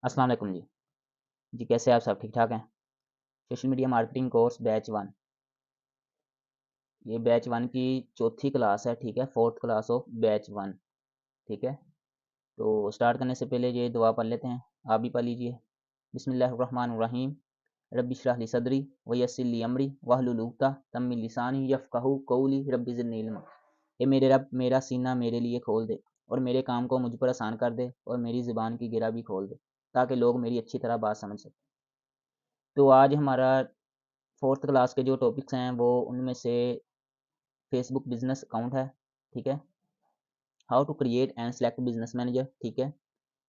अस्सलाम वालेकुम जी। जी कैसे आप सब ठीक ठाक हैं? Social media marketing course batch 1, ये बैच 1 की चौथी क्लास है, ठीक है? 4th क्लास ऑफ बैच 1, ठीक है? तो स्टार्ट करने से पहले ये दुआ पढ़ लेते हैं, आप भी पढ़ लीजिए। बिस्मिल्लाहिर्रहमानिर्रहीम, रब्बि इश्रह ली सदरी व यस्सिर ली अमरी वहलुल उक़दतम मिन लिसानी यफ़क़हू क़ौली रब्बि ज़िदनी इल्मा। ये मेरे रब मेरा सीना मेरे लिए खोल दे और मेरे काम को मुझ पर आसान कर दे और मेरी ज़ुबान की गिरा भी खोल दे, ताकि लोग मेरी अच्छी तरह बात समझ सकें। तो आज हमारा 4th क्लास के जो टॉपिक्स हैं वो उनमें से फेसबुक बिजनेस अकाउंट है, ठीक है? How to create and select business manager, ठीक है?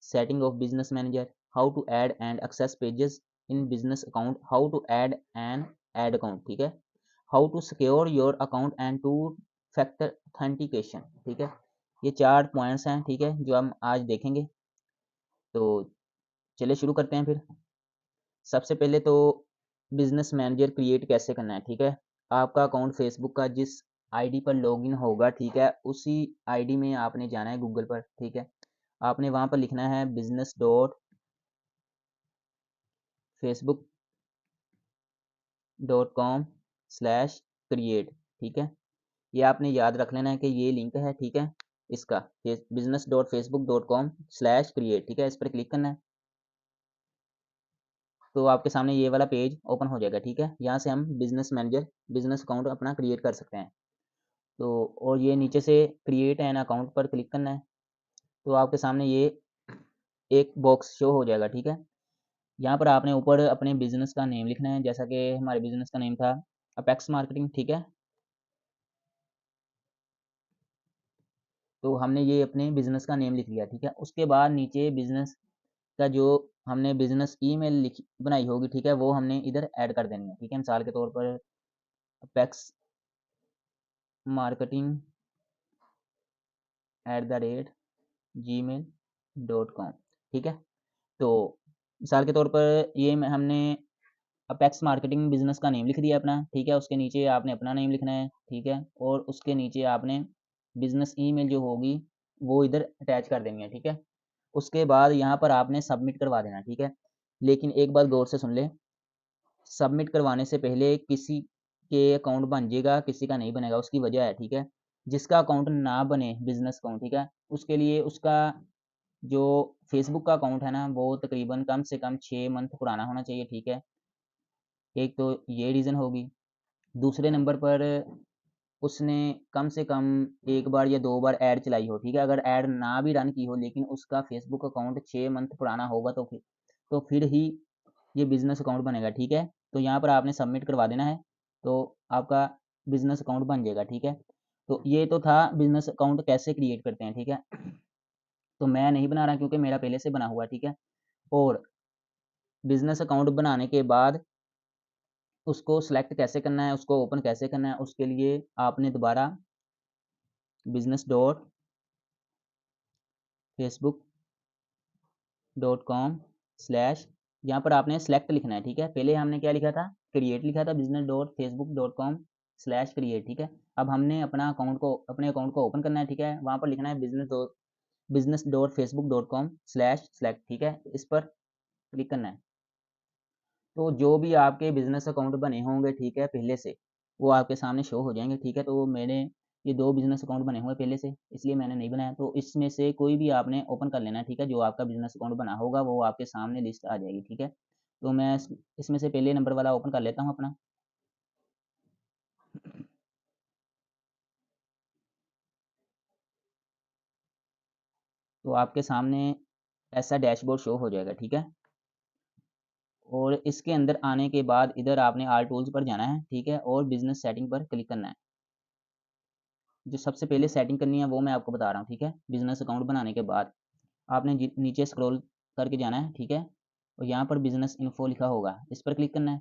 Setting of business manager, how to add and access pages in business account, how to add an ad account, ठीक है? How to secure your account and two factor authentication, ठीक है? ये 4 points हैं, ठीक है? जो हम आज देखेंगे। तो चलिए शुरू करते हैं फिर। सबसे पहले तो बिजनेस मैनेजर क्रिएट कैसे करना है, ठीक है? आपका अकाउंट फेसबुक का जिस आईडी पर लॉगिन होगा, ठीक है, उसी आईडी में आपने जाना है गूगल पर, ठीक है? आपने वहां पर लिखना है बिजनेस डॉट फेसबुक .com/क्रिएट, ठीक है? ये आपने याद रख लेना है कि ये लिंक है, ठीक है? इसका business.facebook.com/क्रिएट, ठीक है? इस पर क्लिक करना है। तो आपके सामने ये वाला पेज ओपन हो जाएगा, ठीक है? यहाँ से हम बिजनेस मैनेजर बिजनेस अकाउंट अपना क्रिएट कर सकते हैं। तो और ये नीचे से क्रिएट एन अकाउंट पर क्लिक करना है। तो आपके सामने ये एक बॉक्स शो हो जाएगा, ठीक है? यहाँ पर आपने ऊपर अपने बिजनेस का नेम लिखना है, जैसा कि हमारे बिजनेस का नेम था अपेक्स मार्केटिंग, ठीक है? तो हमने ये अपने बिजनेस का नेम लिख लिया, ठीक है? उसके बाद नीचे बिजनेस का जो हमने बिजनेस ईमेल लिखी बनाई होगी, ठीक है, वो हमने इधर ऐड कर देनी है, ठीक है? मिसाल के तौर पर अपेक्स मार्केटिंग @gmail.com, ठीक है? तो मिसाल के तौर पर ये हमने अपेक्स मार्केटिंग बिजनेस का नेम लिख दिया अपना, ठीक है? उसके नीचे आपने अपना नेम लिखना है, ठीक है? और उसके नीचे आपने बिजनेस ईमेल जो होगी वो इधर अटैच कर देनी है, ठीक है? उसके बाद यहाँ पर आपने सबमिट करवा देना, ठीक है? लेकिन एक बात गौर से सुन ले, सबमिट करवाने से पहले किसी के अकाउंट बन जाएगा, किसी का नहीं बनेगा, उसकी वजह है, ठीक है? जिसका अकाउंट ना बने बिजनेस अकाउंट, ठीक है? उसके लिए उसका जो फेसबुक का अकाउंट है ना, वो तकरीबन कम से कम 6 मंथ पुराना होना चाहिए, ठीक है? एक तो ये रीज़न होगी। दूसरे नंबर पर उसने कम से कम 1 बार या 2 बार ऐड चलाई हो, ठीक है? अगर ऐड ना भी रन की हो लेकिन उसका फेसबुक अकाउंट 6 मंथ पुराना होगा तो फिर ही ये बिज़नेस अकाउंट बनेगा, ठीक है? तो यहाँ पर आपने सबमिट करवा देना है, तो आपका बिज़नेस अकाउंट बन जाएगा, ठीक है? तो ये तो था बिज़नेस अकाउंट कैसे क्रिएट करते हैं, ठीक है? तो मैं नहीं बना रहा क्योंकि मेरा पहले से बना हुआ है, ठीक है? और बिज़नेस अकाउंट बनाने के बाद उसको सेलेक्ट कैसे करना है, उसको ओपन कैसे करना है, उसके लिए आपने दोबारा बिज़नेस डॉट facebook.com स्लैश यहाँ पर आपने सेलेक्ट लिखना है, ठीक है? पहले हमने क्या लिखा था? क्रिएट लिखा था business.facebook.com/क्रिएट, ठीक है? अब हमने अपने अकाउंट को ओपन करना है, ठीक है? वहाँ पर लिखना है business.facebook.com/select, ठीक है? इस पर क्लिक करना है। तो जो भी आपके बिज़नेस अकाउंट बने होंगे, ठीक है, पहले से, वो आपके सामने शो हो जाएँगे, ठीक है? तो मैंने ये 2 बिज़नेस अकाउंट बने हुए हैं पहले से, इसलिए मैंने नहीं बनाया। तो इसमें से कोई भी आपने ओपन कर लेना है, ठीक है? जो आपका बिज़नेस अकाउंट बना होगा, वो आपके सामने लिस्ट आ जाएगी, ठीक है? तो मैं इसमें से पहले नंबर वाला ओपन कर लेता हूँ अपना। तो आपके सामने ऐसा डैशबोर्ड शो हो जाएगा, ठीक है? और इसके अंदर आने के बाद इधर आपने ऑल टूल्स पर जाना है, ठीक है? और बिज़नेस सेटिंग पर क्लिक करना है। जो सबसे पहले सेटिंग करनी है वो मैं आपको बता रहा हूँ, ठीक है? बिज़नेस अकाउंट बनाने के बाद आपने नीचे स्क्रॉल करके जाना है, ठीक है? और यहाँ पर बिज़नेस इन्फो लिखा होगा, इस पर क्लिक करना है।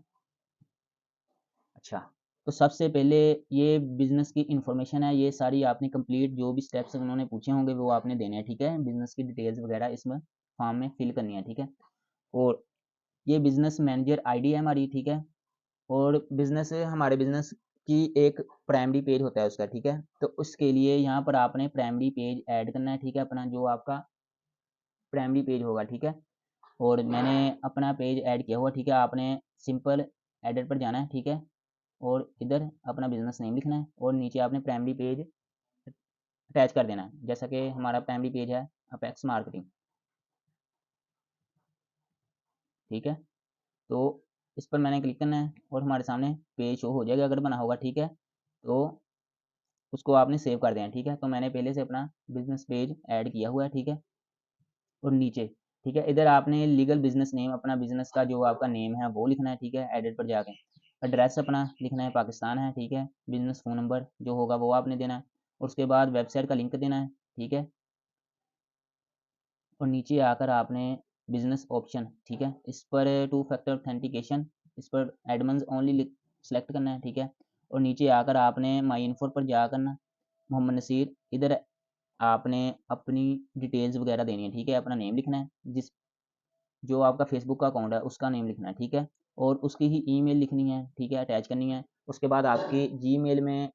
अच्छा, तो सबसे पहले ये बिज़नेस की इन्फॉर्मेशन है, ये सारी आपने कंप्लीट जो भी स्टेप्स उन्होंने पूछे होंगे वो आपने देने हैं, ठीक है? बिज़नेस की डिटेल्स वगैरह इसमें फॉर्म में फिल करनी है, ठीक है? और ये बिज़नेस मैनेजर आईडी है हमारी, ठीक है? और हमारे बिज़नेस की एक प्राइमरी पेज होता है उसका, ठीक है? तो उसके लिए यहाँ पर आपने प्राइमरी पेज ऐड करना है, ठीक है? अपना जो आपका प्राइमरी पेज होगा, ठीक है? और मैंने अपना पेज ऐड किया हुआ, ठीक है। आपने सिंपल एडिट पर जाना है, ठीक है, और इधर अपना बिजनेस नेम लिखना है और नीचे आपने प्राइमरी पेज अटैच कर देना है। जैसा कि हमारा प्राइमरी पेज है अपेक्स मार्केटिंग, ठीक है। तो इस पर मैंने क्लिक करना है और हमारे सामने पेज शो हो जाएगा अगर बना होगा, ठीक है। तो उसको आपने सेव कर देना, ठीक है। तो मैंने पहले से अपना बिजनेस पेज ऐड किया हुआ है, ठीक है। और नीचे, ठीक है, इधर आपने लीगल बिजनेस नेम, अपना बिजनेस का जो आपका नेम है वो लिखना है, ठीक है, एडिट पर जाके। एड्रेस अपना लिखना है पाकिस्तान है, ठीक है। बिजनेस फ़ोन नंबर जो होगा वो आपने देना है। और उसके बाद वेबसाइट का लिंक देना है, ठीक है। और नीचे आकर आपने बिजनेस ऑप्शन, ठीक है, इस पर टू फैक्टर ऑथेंटिकेशन, इस पर एडमंस ओनली सेलेक्ट करना है, ठीक है। और नीचे आकर आपने माई इन्फो पर जा करना, मोहम्मद नसीर, इधर आपने अपनी डिटेल्स वगैरह देनी है, ठीक है। अपना नेम लिखना है, जिस जो आपका फेसबुक का अकाउंट है उसका नेम लिखना है, ठीक है। और उसकी ही ईमेल लिखनी है, ठीक है, अटैच करनी है। उसके बाद आपकी जीमेल में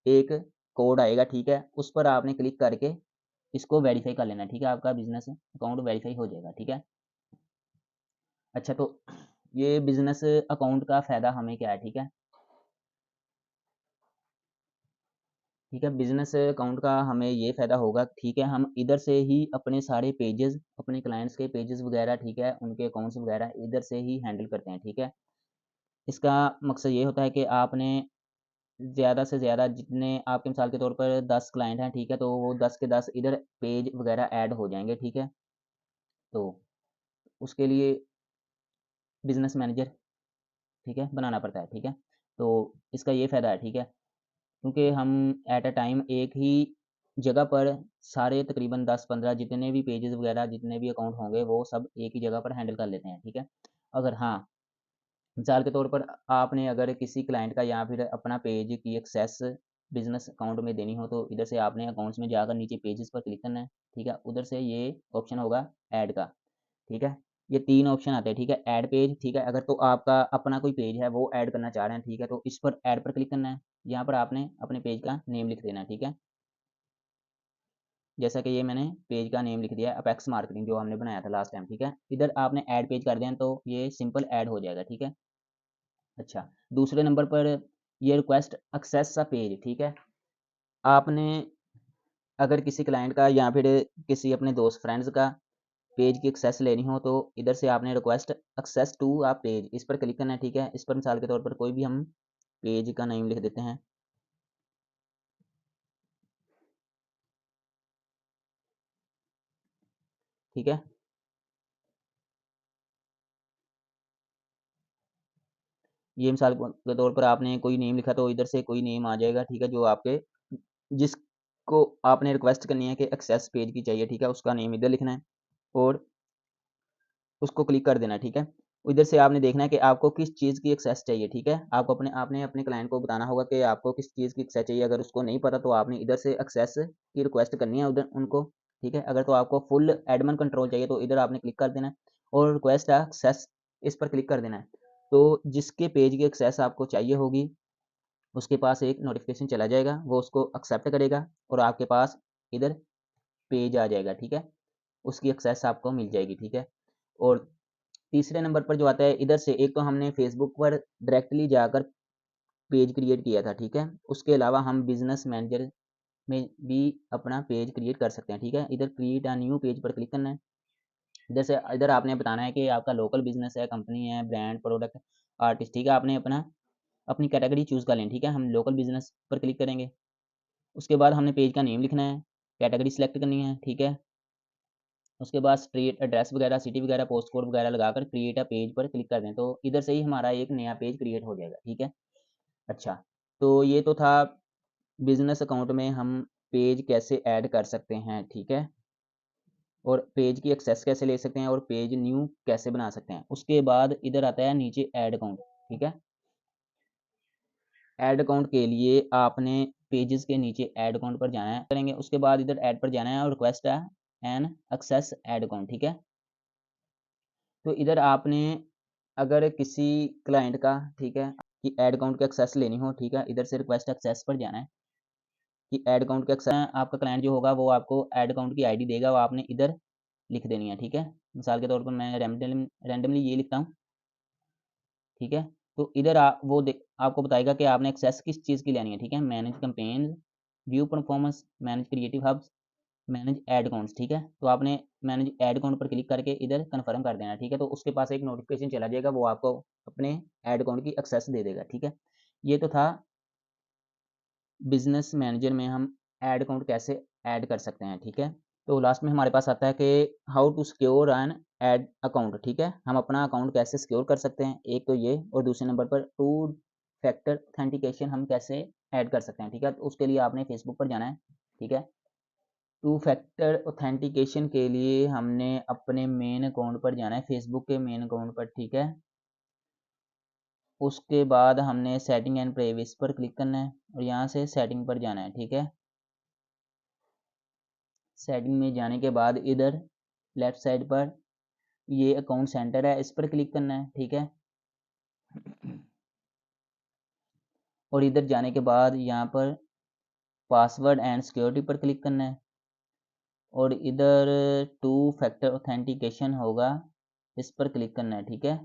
एक कोड आएगा, ठीक है, उस पर आपने क्लिक करके इसको वेरीफाई कर लेना है, ठीक है। आपका बिजनेस अकाउंट वेरीफाई हो जाएगा, ठीक है। अच्छा, तो ये बिजनेस अकाउंट का फ़ायदा हमें क्या है, ठीक है। ठीक है, बिजनेस अकाउंट का हमें ये फ़ायदा होगा, ठीक है, हम इधर से ही अपने सारे पेजेस, अपने क्लाइंट्स के पेजेस वगैरह, ठीक है, उनके अकाउंट्स वगैरह इधर से ही हैंडल करते हैं, ठीक है। इसका मकसद ये होता है कि आपने ज़्यादा से ज़्यादा, जितने आपके मिसाल के तौर पर 10 क्लाइंट हैं, ठीक है, तो वो 10 के 10 इधर पेज वगैरह ऐड हो जाएँगे, ठीक है। तो उसके लिए बिज़नेस मैनेजर, ठीक है, बनाना पड़ता है, ठीक है। तो इसका ये फ़ायदा है, ठीक है, क्योंकि हम एट अ टाइम एक ही जगह पर सारे तकरीबन 10-15 जितने भी पेजेस वगैरह, जितने भी अकाउंट होंगे, वो सब एक ही जगह पर हैंडल कर लेते हैं, ठीक है। अगर हाँ, मिसाल के तौर पर आपने अगर किसी क्लाइंट का या फिर अपना पेज की एक्सेस बिजनेस अकाउंट में देनी हो, तो इधर से आपने अकाउंट्स में जाकर नीचे पेजेस पर क्लिक करना है, ठीक है। उधर से ये ऑप्शन होगा ऐड का, ठीक है। ये 3 ऑप्शन आते हैं, ठीक है। ऐड पेज, ठीक है, अगर तो आपका अपना कोई पेज है वो ऐड करना चाह रहे हैं, ठीक है, तो इस पर ऐड पर क्लिक करना है। यहाँ पर आपने अपने पेज का नेम लिख देना है, ठीक है। जैसा कि ये मैंने पेज का नेम लिख दिया है अपेक्स मार्केटिंग, जो हमने बनाया था लास्ट टाइम, ठीक है। इधर आपने ऐड पेज कर दिया तो ये सिंपल ऐड हो जाएगा, ठीक है। अच्छा, दूसरे नंबर पर ये रिक्वेस्ट एक्सेस अ पेज, ठीक है। आपने अगर किसी क्लाइंट का या फिर किसी अपने दोस्त फ्रेंड्स का पेज की एक्सेस लेनी हो, तो इधर से आपने request access to a page, इस पर क्लिक करना है, ठीक है। इस पर मिसाल के तौर पर कोई भी हम पेज का नेम लिख देते हैं, ठीक है। ये मिसाल के तौर पर आपने कोई नेम लिखा तो इधर से कोई नेम आ जाएगा, ठीक है, जो आपके जिसको आपने रिक्वेस्ट करनी है कि एक्सेस पेज की चाहिए, ठीक है, उसका नेम इधर लिखना है और उसको क्लिक कर देना है, ठीक है। इधर से आपने देखना है कि आपको किस चीज़ की एक्सेस चाहिए, ठीक है। आपको आपने अपने क्लाइंट को बताना होगा कि आपको किस चीज़ की एक्सेस चाहिए। अगर उसको नहीं पता तो आपने इधर से एक्सेस की रिक्वेस्ट करनी है उधर उनको, ठीक है। अगर तो आपको फुल एडमिन कंट्रोल चाहिए तो इधर आपने क्लिक कर देना है और रिक्वेस्ट एक्सेस इस पर क्लिक कर देना है। तो जिसके पेज की एक्सेस आपको चाहिए होगी उसके पास एक नोटिफिकेशन चला जाएगा, वो उसको एक्सेप्ट करेगा और आपके पास इधर पेज आ जाएगा, ठीक है। उसकी एक्सेस आपको मिल जाएगी, ठीक है। और तीसरे नंबर पर जो आता है इधर से, एक तो हमने फेसबुक पर डायरेक्टली जाकर पेज क्रिएट किया था, ठीक है। उसके अलावा हम बिजनेस मैनेजर में भी अपना पेज क्रिएट कर सकते हैं, ठीक है। इधर क्रिएट अ न्यू पेज पर क्लिक करना है। इधर से इधर आपने बताना है कि आपका लोकल बिजनेस है, कंपनी है, ब्रांड, प्रोडक्ट, आर्टिस्ट, ठीक है। आपने अपनी कैटेगरी चूज़ कर लें, ठीक है। हम लोकल बिजनेस पर क्लिक करेंगे। उसके बाद हमने पेज का नेम लिखना है, कैटेगरी सेलेक्ट करनी है, ठीक है। उसके बाद स्ट्रीट एड्रेस वगैरह, सिटी वगैरह, पोस्ट कोड वगैरह लगाकर क्रिएट अ पेज पर क्लिक कर दें, तो इधर से ही हमारा एक नया पेज क्रिएट हो जाएगा, ठीक है। अच्छा, तो ये तो था बिजनेस अकाउंट में हम पेज कैसे ऐड कर सकते हैं, ठीक है, और पेज की एक्सेस कैसे ले सकते हैं और पेज न्यू कैसे बना सकते हैं। उसके बाद इधर आता है नीचे ऐड अकाउंट, ठीक है। ऐड अकाउंट के लिए आपने पेजेस के नीचे ऐड अकाउंट पर जाना है, करेंगे। उसके बाद इधर ऐड पर जाना है और रिक्वेस्ट है एन एक्सेस ऐड अकाउंट, ठीक है। तो इधर आपने अगर किसी क्लाइंट का, ठीक है, कि ऐड अकाउंट की एक्सेस लेनी हो, ठीक है, इधर से रिक्वेस्ट एक्सेस पर जाना है कि ऐड अकाउंट की एक्सेस, आपका क्लाइंट जो होगा वो आपको ऐड अकाउंट की आईडी देगा, वो आपने इधर लिख देनी है, ठीक है। मिसाल के तौर पर मैं रैंडमली ये लिखता हूँ, ठीक है। तो इधर वो आपको बताएगा कि आपने एक्सेस किस चीज़ की लेनी है, ठीक है। Manage campaign, view performance, manage creative hubs, manage ad accounts, ठीक है। तो आपने मैनेज एड अकाउंट पर क्लिक करके इधर कन्फर्म कर देना, ठीक है। तो उसके पास एक नोटिफिकेशन चला जाएगा, वो आपको अपने एड अकाउंट की एक्सेस दे देगा, ठीक है। ये तो था बिजनेस मैनेजर में हम ऐड अकाउंट कैसे ऐड कर सकते हैं, ठीक है। तो लास्ट में हमारे पास आता है कि how to secure an ad account, ठीक है। हम अपना अकाउंट कैसे सिक्योर कर सकते हैं, एक तो ये, और दूसरे नंबर पर टू फैक्टर ऑथेंटिकेशन हम कैसे ऐड कर सकते हैं, ठीक है। तो उसके लिए आपने फेसबुक पर जाना है, ठीक है। टू फैक्टर ऑथेंटिकेशन के लिए हमने अपने मेन अकाउंट पर जाना है, फेसबुक के मेन अकाउंट पर, ठीक है। उसके बाद हमने सेटिंग एंड प्राइवेसी पर क्लिक करना है और यहाँ से सेटिंग पर जाना है, ठीक है। सेटिंग में जाने के बाद इधर लेफ्ट साइड पर ये अकाउंट सेंटर है, इस पर क्लिक करना है, ठीक है। और इधर जाने के बाद यहाँ पर पासवर्ड एंड सिक्योरिटी पर क्लिक करना है और इधर टू फैक्टर ऑथेंटिकेशन होगा, इस पर क्लिक करना है, ठीक है।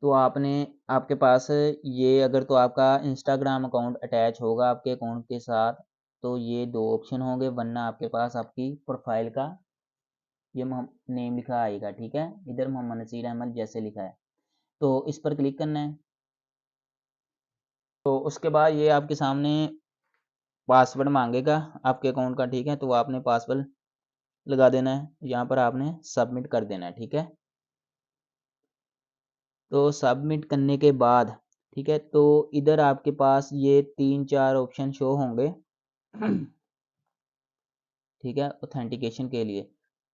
तो आपने आपके पास ये अगर तो आपका इंस्टाग्राम अकाउंट अटैच होगा आपके अकाउंट के साथ तो ये दो ऑप्शन होंगे, वरना आपके पास आपकी प्रोफाइल का ये नेम लिखा आएगा, ठीक है। इधर मोहम्मद नसीर अहमद जैसे लिखा है, तो इस पर क्लिक करना है। तो उसके बाद ये आपके सामने पासवर्ड मांगेगा आपके अकाउंट का, ठीक है। तो आपने पासवर्ड लगा देना है, यहाँ पर आपने सबमिट कर देना है, ठीक है। तो सबमिट करने के बाद, ठीक है, तो इधर आपके पास ये 3-4 ऑप्शन शो होंगे, ठीक है, ऑथेंटिकेशन के लिए।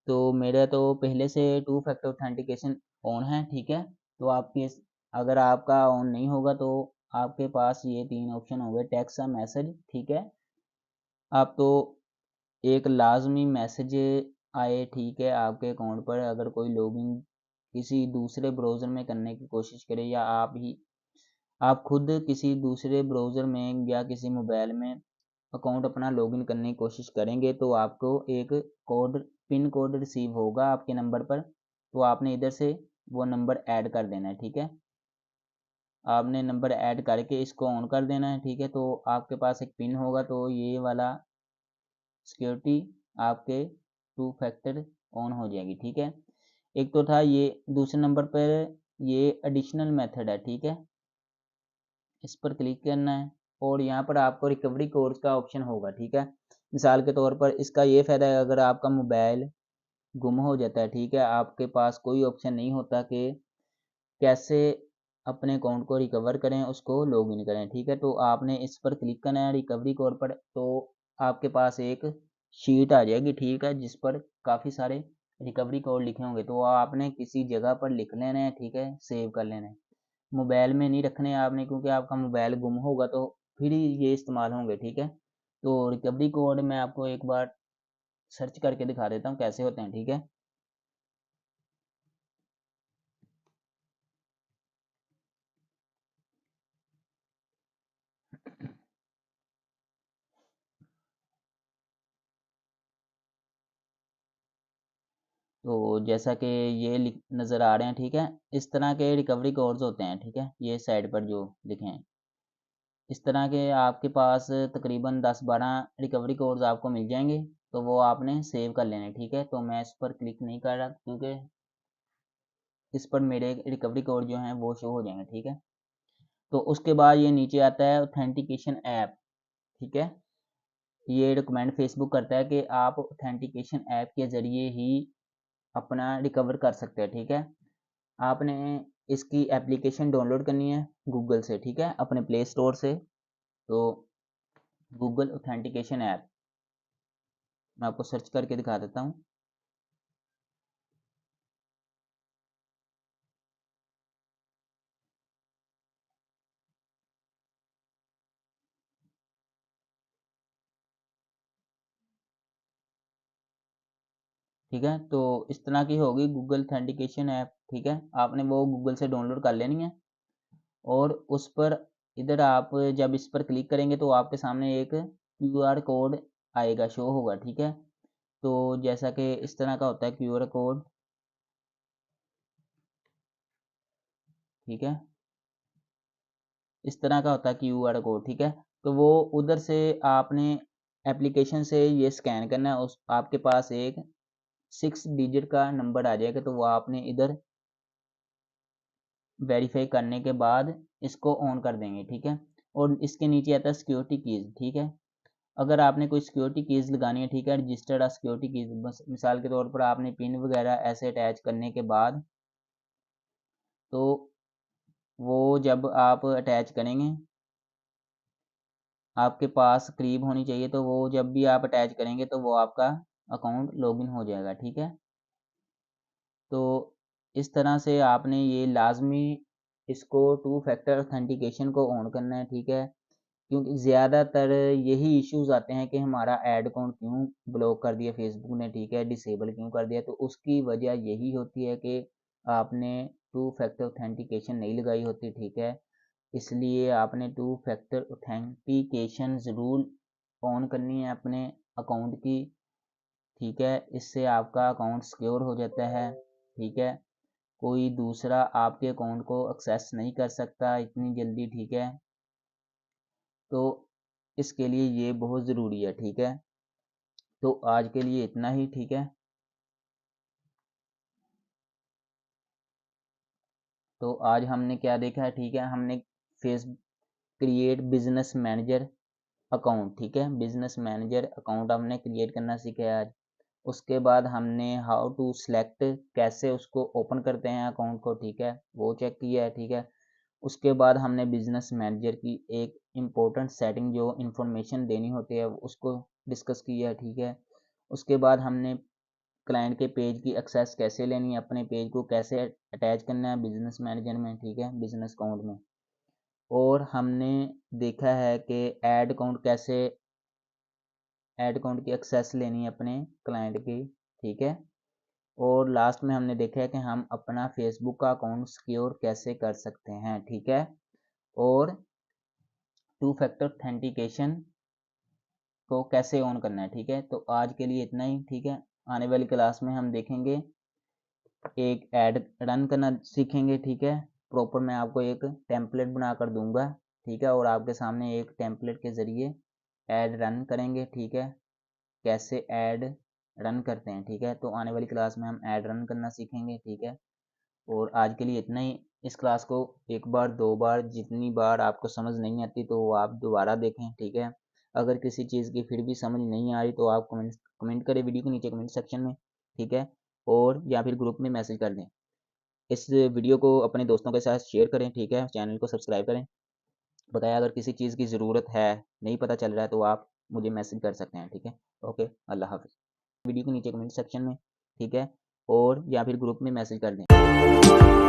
तो मेरा तो पहले से टू फैक्टर ऑथेंटिकेशन ऑन है, ठीक है। तो आपके अगर आपका ऑन नहीं होगा तो आपके पास ये 3 ऑप्शन होंगे, टेक्स्ट या मैसेज, ठीक है। आप तो एक लाजमी मैसेज आए, ठीक है, आपके अकाउंट पर अगर कोई लॉगिन किसी दूसरे ब्राउज़र में करने की कोशिश करे या आप खुद किसी दूसरे ब्राउज़र में या किसी मोबाइल में अकाउंट अपना लॉगिन करने की कोशिश करेंगे तो आपको एक पिन कोड रिसीव होगा आपके नंबर पर, तो आपने इधर से वो नंबर ऐड कर देना है, ठीक है। आपने नंबर ऐड करके इसको ऑन कर देना है, ठीक है। तो आपके पास एक पिन होगा, तो ये वाला सिक्योरिटी आपके टू फैक्टर ऑन हो जाएगी, ठीक है। एक तो था ये, दूसरे नंबर पर ये एडिशनल मेथड है, ठीक है। इस पर क्लिक करना है और यहाँ पर आपको रिकवरी कोर्स का ऑप्शन होगा, ठीक है। मिसाल के तौर पर इसका ये फ़ायदा है, अगर आपका मोबाइल गुम हो जाता है, ठीक है, आपके पास कोई ऑप्शन नहीं होता कि कैसे अपने अकाउंट को रिकवर करें, उसको लॉगिन करें, ठीक है। तो आपने इस पर क्लिक करना है रिकवरी कोड पर, तो आपके पास एक शीट आ जाएगी, ठीक है, जिस पर काफ़ी सारे रिकवरी कोड लिखे होंगे, तो आपने किसी जगह पर लिख लेना है, ठीक है, सेव कर लेना है। मोबाइल में नहीं रखने आपने, क्योंकि आपका मोबाइल गुम होगा तो फिर ही ये इस्तेमाल होंगे, ठीक है। तो रिकवरी कोड मैं आपको एक बार सर्च करके दिखा देता हूँ कैसे होते हैं, ठीक है। तो जैसा कि ये नज़र आ रहे हैं, ठीक है, इस तरह के रिकवरी कोड्स होते हैं, ठीक है, ये साइड पर जो लिखे हैं इस तरह के आपके पास तकरीबन 10-12 रिकवरी कोड्स आपको मिल जाएंगे, तो वो आपने सेव कर लेने, ठीक है। तो मैं इस पर क्लिक नहीं कर रहा क्योंकि इस पर मेरे रिकवरी कोड जो हैं वो शो हो जाएंगे, ठीक है। तो उसके बाद ये नीचे आता है ऑथेंटिकेशन ऐप, ठीक है। ये रिकमेंड फेसबुक करता है कि आप ऑथेंटिकेशन ऐप के ज़रिए ही अपना रिकवर कर सकते हैं, ठीक है। आपने इसकी एप्लीकेशन डाउनलोड करनी है गूगल से, ठीक है, अपने प्ले स्टोर से। तो गूगल ऑथेंटिकेशन ऐप मैं आपको सर्च करके दिखा देता हूँ, ठीक है। तो इस तरह की होगी गूगल ऑथेंटिकेशन ऐप, ठीक है। आपने वो गूगल से डाउनलोड कर लेनी है और उस पर इधर आप जब इस पर क्लिक करेंगे तो आपके सामने एक क्यूआर कोड आएगा, शो होगा, ठीक है। तो जैसा कि इस तरह का होता है QR कोड, ठीक है, इस तरह का होता है QR कोड, ठीक है। तो वो उधर से आपने एप्लीकेशन से ये स्कैन करना है, उस आपके पास एक 6 डिजिट का नंबर आ जाएगा, तो वो आपने इधर वेरीफाई करने के बाद इसको ऑन कर देंगे, ठीक है। और इसके नीचे आता है सिक्योरिटी कीज़, ठीक है। अगर आपने कोई सिक्योरिटी कीज़ लगानी है, ठीक है, रजिस्टर्ड सिक्योरिटी कीज़, बस मिसाल के तौर पर आपने पिन वगैरह ऐसे अटैच करने के बाद, तो वो जब आप अटैच करेंगे आपके पास करीब होनी चाहिए, तो वो जब भी आप अटैच करेंगे तो वो आपका अकाउंट लॉगिन हो जाएगा, ठीक है। तो इस तरह से आपने ये लाजमी इसको 2 फैक्टर ऑथेंटिकेशन को ऑन करना है, ठीक है। क्योंकि ज़्यादातर यही इश्यूज आते हैं कि हमारा ऐड अकाउंट क्यों ब्लॉक कर दिया फेसबुक ने, ठीक है, डिसेबल क्यों कर दिया, तो उसकी वजह यही होती है कि आपने 2 फैक्टर ऑथेंटिकेशन नहीं लगाई होती, ठीक है। इसलिए आपने 2 फैक्टर ऑथेंटिकेशन ज़रूर ऑन करनी है अपने अकाउंट की, ठीक है। इससे आपका अकाउंट सिक्योर हो जाता है, ठीक है। कोई दूसरा आपके अकाउंट को एक्सेस नहीं कर सकता इतनी जल्दी, ठीक है। तो इसके लिए ये बहुत ज़रूरी है, ठीक है। तो आज के लिए इतना ही, ठीक है। तो आज हमने क्या देखा है, ठीक है, हमने face create business manager account, ठीक है, बिजनेस मैनेजर अकाउंट हमने क्रिएट करना सीखा है आज। उसके बाद हमने हाउ टू सेलेक्ट, कैसे उसको ओपन करते हैं अकाउंट को, ठीक है, वो चेक किया है, ठीक है। उसके बाद हमने बिजनेस मैनेजर की एक इम्पोर्टेंट सेटिंग जो इंफॉर्मेशन देनी होती है उसको डिस्कस किया है, ठीक है। उसके बाद हमने क्लाइंट के पेज की एक्सेस कैसे लेनी है, अपने पेज को कैसे अटैच करना है बिजनेस मैनेजर में, ठीक है, बिजनेस अकाउंट में। और हमने देखा है कि ऐड अकाउंट की एक्सेस लेनी है अपने क्लाइंट की, ठीक है। और लास्ट में हमने देखा है कि हम अपना फेसबुक का अकाउंट सिक्योर कैसे कर सकते हैं, ठीक है। और 2 फैक्टर ऑथेंटिकेशन को कैसे ऑन करना है, ठीक है। तो आज के लिए इतना ही, ठीक है। आने वाली क्लास में हम देखेंगे, एक ऐड रन करना सीखेंगे, ठीक है। प्रॉपर मैं आपको एक टेम्पलेट बना कर दूंगा, ठीक है, और आपके सामने एक टेम्पलेट के ज़रिए ऐड रन करेंगे, ठीक है, कैसे ऐड रन करते हैं, ठीक है। तो आने वाली क्लास में हम ऐड रन करना सीखेंगे, ठीक है। और आज के लिए इतना ही। इस क्लास को एक बार, 2 बार, जितनी बार आपको समझ नहीं आती तो वो आप दोबारा देखें, ठीक है। अगर किसी चीज़ की फिर भी समझ नहीं आ रही तो आप कमेंट करें वीडियो के नीचे कमेंट सेक्शन में, ठीक है। और या फिर ग्रुप में मैसेज कर दें। इस वीडियो को अपने दोस्तों के साथ शेयर करें, ठीक है, चैनल को सब्सक्राइब करें। बताया अगर किसी चीज़ की ज़रूरत है, नहीं पता चल रहा है, तो आप मुझे मैसेज कर सकते हैं, ठीक है। ओके, अल्लाह हाफ़िज़। वीडियो के नीचे कमेंट सेक्शन में, ठीक है, और या फिर ग्रुप में मैसेज कर दें।